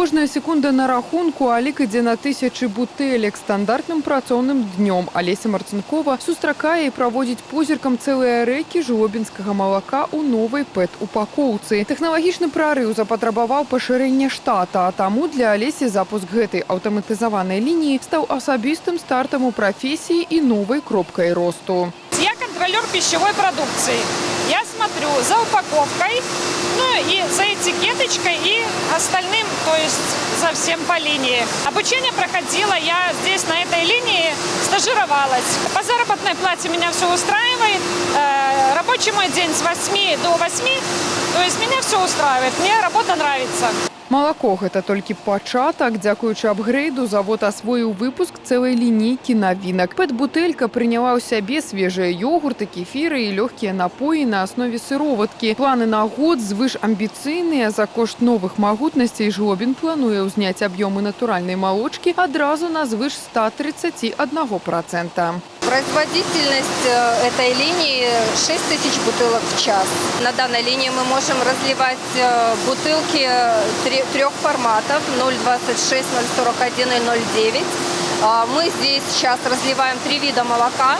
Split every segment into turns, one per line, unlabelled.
Кожная секунда на рахунку, а лік ідзе на тысячы бутэлек стандартным працоўным днём. Олеся Марцинкова сустракае і праводзіць позіркам цэлыя рэкі жлобінскага малака ў новай ПЭТ-упакоўцы. Тэхналагічны прарыў запатрабаваў пашырэння штата, а таму для Олесі запуск гэтай аўтаматызаванай лініі стаў асабістым стартам у прафесіі і новай кропкай росту.
Я контролер пищевой продукции. Я смотрю за упаковкой, ну и за этикеточкой и остальным, то есть за всем по линии. Обучение проходила, я здесь на этой линии стажировалась. По заработной плате меня все устраивает. Рабочий мой день с 8 до 8, то есть меня все устраивает, мне работа нравится.
Малако – гэта толькі пачатак. Дзякуючы апгрэйду завод асвоіў выпуск цэлай лінейкі навінак. ПЭТ-бутэлька прыняла ў сябе свежыя ёгурты, кефіры і лёгкія напоі на аснове сыроваткі. Планы на год звыш амбіцыйныя. За кошт новых магутнасцей Жлобін плануе ўзняць аб'ёмы натуральнай малочкі адразу на звыш 131%.
Производительность этой линии 6 тысяч бутылок в час. На данной линии мы можем разливать бутылки трех форматов 0,26, 0,41 и 0,9. Мы здесь сейчас разливаем 3 вида молока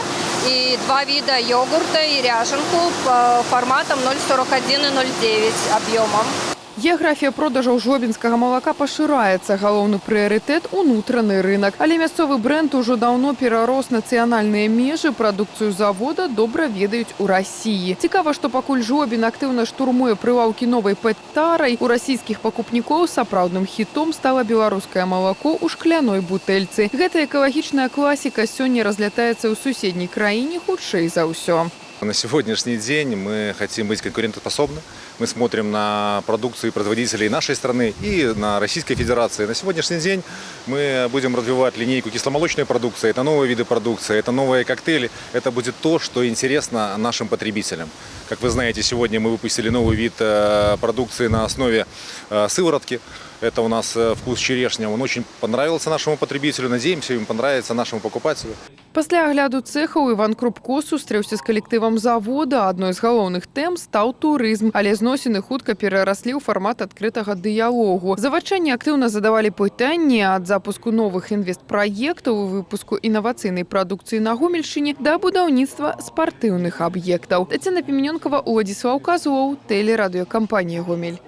и 2 вида йогурта и ряженку форматом 0,41 и 0,9 объемом.
Геаграфія продажаў жлобінскага малака пашыраецца. Галоўны прыярытэт – унутраны рынок. Але мясцовы бренд ужо даўно перарос нацыянальныя межы. Прадукцыю завода добра ведаюць у Расіі. Цікава, што пакуль Жлобін актыўна штурмуе прылаўкі новай ПЭТ-тарай, у расійскіх пакупнікоў сапраўдным хітом стала беларускае малако ў шкляной бутэльцы. Гэта экалагічная класіка сёння разлятаецца ў суседняй краіне хутчэй за ўсё.
На сегодняшний день мы хотим быть конкурентоспособны. Мы смотрим на продукцию производителей нашей страны и на Российской Федерации. На сегодняшний день мы будем развивать линейку кисломолочной продукции. Это новые виды продукции, это новые коктейли. Это будет то, что интересно нашим потребителям. Как вы знаете, сегодня мы выпустили новый вид продукции на основе сыворотки. Это у нас вкус черешня. Он очень понравился нашему потребителю. Надеемся, им понравится нашему покупателю.
Пасля агляду цэхаў Іван Крупко сустрэўся з калектывам завода. Адной з галоўных тэм стаў турызм, але зносіны хутка перараслі ў фармат адкрытага дыялогу. Завадчане актыўна задавалі пытанні ад запуску новых інвестпраектаў, выпуску інавацыйнай прадукцыі на Гомельшчыне да будаўніцтва спартыўных аб'ектаў. Тацяна Піменёнкава, Уладзіслаў Казлоў, тэлерадыёкампанія «Гомель».